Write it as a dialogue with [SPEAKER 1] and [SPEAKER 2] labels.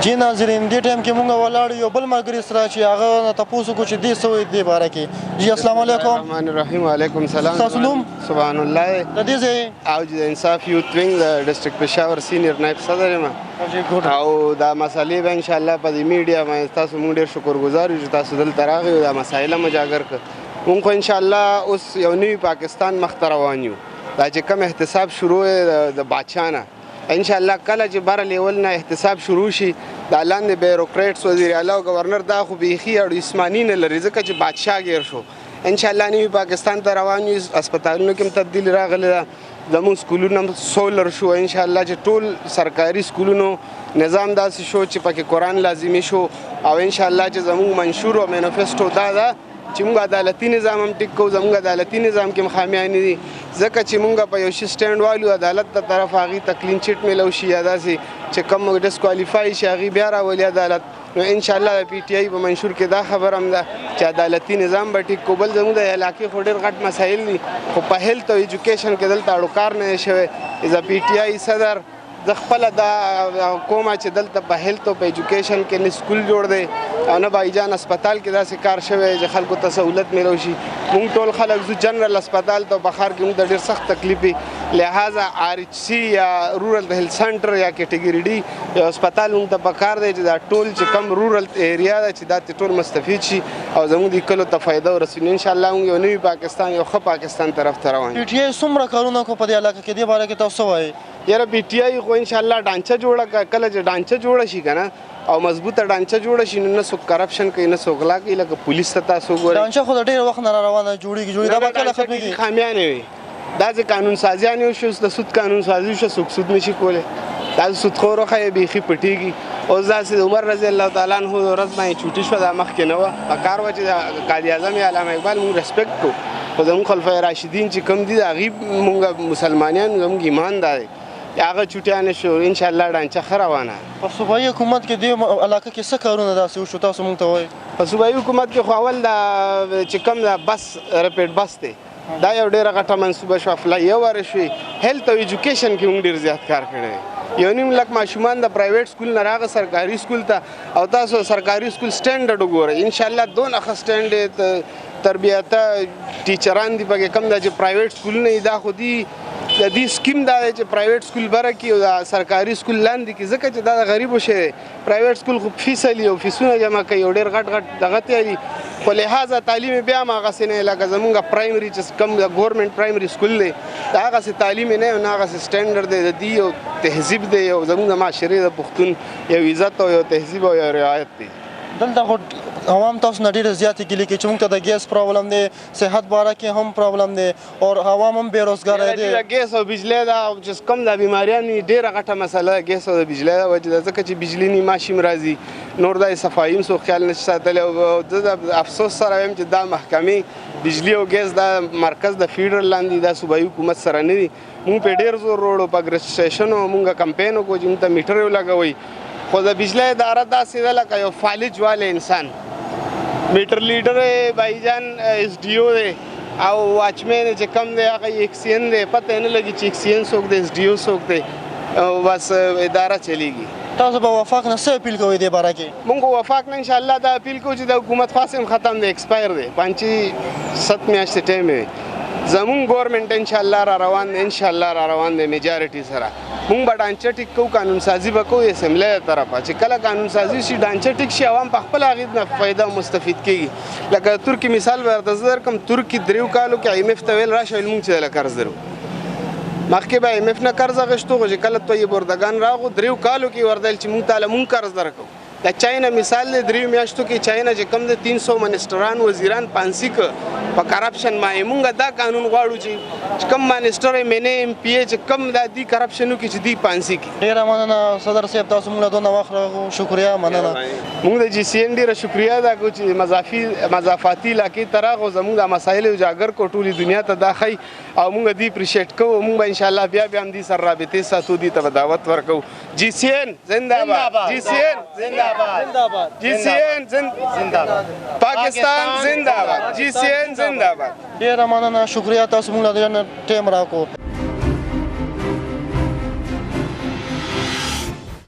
[SPEAKER 1] جی ناظرین دې ټایم کې مونږ ولاړ یو بل ملګري سره چې هغه نه تپوس وکړو چې دې څه وایي دې باره کې. جی السلام علیکم.
[SPEAKER 2] الرحمن الرحیم. وعلیکم السلام.
[SPEAKER 1] ستاسو نوم؟
[SPEAKER 2] سبحان الله.
[SPEAKER 1] د دې ځای
[SPEAKER 2] او د انصاف یوت وینګ د ډسټرکټ پشاور سینیئر نائب صدر یم او دا مسالې به ان شاء الله په دې میډیا باندې تاسو مونږ ډېر شکرګزار یو چې تاسو دلته راغلي دا مسایل هم اجاګر کړ. مونږ خو ان شاء الله اوس یو نوی پاکستان مخ ته روان یو. دا چې کوم احتساب شروع د بادشاه نه ان شاء الله کله چې بر لیول نه احتساب شروع شي د لاندې بیروکریټس وزیر اعلی او گورنر دا خو بیخي اړ اسماني نه لري ځکه چې بادشاه گیر شو. ان شاء الله نوی پاکستان ته روان یو. هسپتالونو کې تبدیل راغلی ده. زموږ سکولونه سولر شو. ان شاء الله چې ټول سرکاري سکولونو نظام داسې شو چې پکې قرآن لازمي شو او ان شاء الله چې زموږ منشور او مینیفیسټو دا ده چې موږ عدالتي نظام هم ټیک کوو. زموږ عدالتي نظام کې هم خامیانې دي ځکه چې موږ په یو شي سټینډ والو عدالت د طرف هغې ته کلین چیټ میلو شي یا داسې چې کوم ډسکوالیفای شي هغې بیا راولي عدالت. نو ان شاء الله د پی ټي آی په منشور کې دا خبر هم ده چې عدالتي نظام به ټیک کو. بل زموږ د علاقې خو ډېر غټ مسایل دي خو په هیلث او ایجوکیشن کې دلته اړو کار نه دی شوی. از پی ټي آی صدر زه خپله دا کومه چې دلته په هیلث او په ایجوکیشن کې نه سکول جوړ دی او نه بایجان هسپتال کې داسې کار شوی چې خلکو ته سهولت میلو شي. مونږ ټول خلک ځو جنرال هسپتال ته بخار کې مونږ ته ډېر سخت تکلیف وي. لہذا آر ایچ سی یا رورل هیلث سنټر یا کیټګري ډي یو هسپتال مونږ ته پکار دی چې دا ټول چې کم رورل ایریا ده چې دا ټول مستفید شي او زموږ د کلو ته فایده ورسوي. ان شاء الله مونږ یو نوی پاکستان یو ښه پاکستان طرف ته روان یو.
[SPEAKER 1] پی ټي آی څومره کارونه کو په دې علاقه کې دې باره کې تاسو وایي؟
[SPEAKER 2] یاره پی ټي آی خو ان شاء الله ډانچه جوړه کله چې ډانچه جوړه شي که نه او مضبوطه ډانچه جوړه شي نو نه څوک کرپشن کوي نه څوک غلا کوي. لکه پولیس ته تاسو ګورئ
[SPEAKER 1] ډانچه خو د ډېر وخت نه روانه جوړېږي دا به کله ختمېږي؟
[SPEAKER 2] خامیانې وي. دا چې قانون سازیان یو شو د سود قانون سازي شو څوک سود نشي کولی. دا سودخور ښه بیخي پټېږي. اوس داسې د عمر رضی الله تعالی عنه ورځ باندې چوټي شوه دا مخکې نه وه. پکار وه چې د قاضي اعظم یا علامه اقبال مونږ رسپیکټ کړو خو زموږ خلفای راشدین چې کوم دي د هغې مونږ مسلمانیان زموږ ایمان دا دی هغه چوټیانې شو. ان شاء الله ډانچه ښه روانه.
[SPEAKER 1] په صوبایي حکومت کې دې علاقه کې څه کارونه داسې وشو تاسو مونږ ته وایئ؟
[SPEAKER 2] په صوبایي حکومت کې خو اول دا چې کوم دا بس ریپیډ بس دی دا یو ډېره غټه منصوبه شوه. فلای اوور شوې. هیلث او ایجوکیشن کې موږ ډېر زیات کار کړی دی. یو نیم لک ماشومان د پرایویټ سکول نه راغه سرکاري سکول ته او تاسو سرکاري سکول سټینډرډ وګورئ. ان شاء الله دونه ښه سټینډ دی تربیته ټیچران دي پکې کم دا چې پرایویټ سکولونه دي دا خو دي د دې سکیم دا دی چې پرایویټ سکول بره کړي او د سرکاري سکول لاندې کړي ځکه چې دا د غریبو شی دی. پرایویټ سکول خو فیس لي او فیسونه جمع کوي او ډېر غټ غټ دغه تیاري خو لہذا تعلیم بیا هم هغسې نه لکه زمونږ پرایمري چې کوم د ګورمنټ پرایمري سکول دی دا هغسې تعلیم نه نه هغسې سټینډرډ دی د دې یو تهذیب دی او زمونږ د معاشرې د پښتون یو عزت او یو تهذیب او یو رعایت دی.
[SPEAKER 1] دلته خو عوام تاسو نه ډېرې زیاتې ګیلې کوي چې موږ ته د ګیس پرابلم دی صحت باره کې هم پرابلم دی او عوام هم بېروزګاره دي.
[SPEAKER 2] د ګیس او بجلۍ دا چې کوم دا بیماریان دي ډېره غټه مسله ده ګیس او د بجلۍ د وجې ده ځکه چې بجلي نه ماشي هم راځي نور دا صفایي هم څوک خیال نشي ساتلی او زه د افسوس سره وایم چې دا محکمې بجلي او ګیس دا مرکز د فیډرل لاندې دا صوبایي حکومت سره نه دي. موږ پرې ډېر زور وروړو په اګریسټیشن او موږ کمپین وکړو چې موږ ته میټر ولګوئ خو د بجلۍ اداره داسې ده لکه یو فالج والی انسان. میټر لیډر بایجان ایس ډي او دی او واچمین چې کم دی هغه ایکسین دی پته نه لګي چې ایکسین څوک دی ایس ډي او څوک دی او بس اداره چلیږي.
[SPEAKER 1] تاسو به وفاق نه څه اپیل کوئ دې باره کې؟
[SPEAKER 2] مونږ وفاق نه انشاءالله دا اپیل کوو چې د حکومت خاص هم ختم دی ایکسپایر دی 5-7 میاشتې ټایم دی. زمونږ ګورمنټ انشاءالله را روان دی انشاءالله را روان دی میجارټي سره. مونږ به ډانچه ټیک کوو قانون سازي به کوو اسمبلی د طرفه چې کله قانون سازي شي ډانچه ټیک شي عوام په خپله هغې نه فایده مستفید کېږي. لکه ترکي مثال به درته زه درکړم. ترکي 3 کالو کې آی ایم ایف ته ویل راشه ویل مونږ چې دله قرض درو مخکې به آی ایم ایف نه قرض اخیستو خو چې کله طیب اردګان راغو 3 کالو کې ورته چې مونږ تاله مونږ قرض درکوو. د چاینا مثال دی 3 میاشتو کې چاینا چې کم د 300 منسټران وزیران پانسي که په کرپشن باندې مونږ دا قانون غواړو چې کم منسټر ایم ان ایم پی چې کم دا دی کرپشن وکړي چې دی پانسي کړي.
[SPEAKER 1] ډېره مننه صدر صاحب تاسو مونږ له دونه وخت راغو شکریه مننه.
[SPEAKER 2] مونږ د جی سی ان ډېره شکریه ادا کوو چې مضافاتي علاقې ته راغو زمونږ دا مسایل اجاګر کړو ټولې دنیا ته دا ښیي او مونږ دې اپریشیټ کوو. مونږ به انشاءالله بیا هم دې سره رابطې ساتو دې ته به دعوت ورکوو. جی سی ان زنده باد. جی سی ان زنده باد. جی سی این زنده باد. پاکستان زنده باد. جی سی این زنده باد.
[SPEAKER 1] ډېره مننه شکریه تاسو مونږ له ټایم راکړو.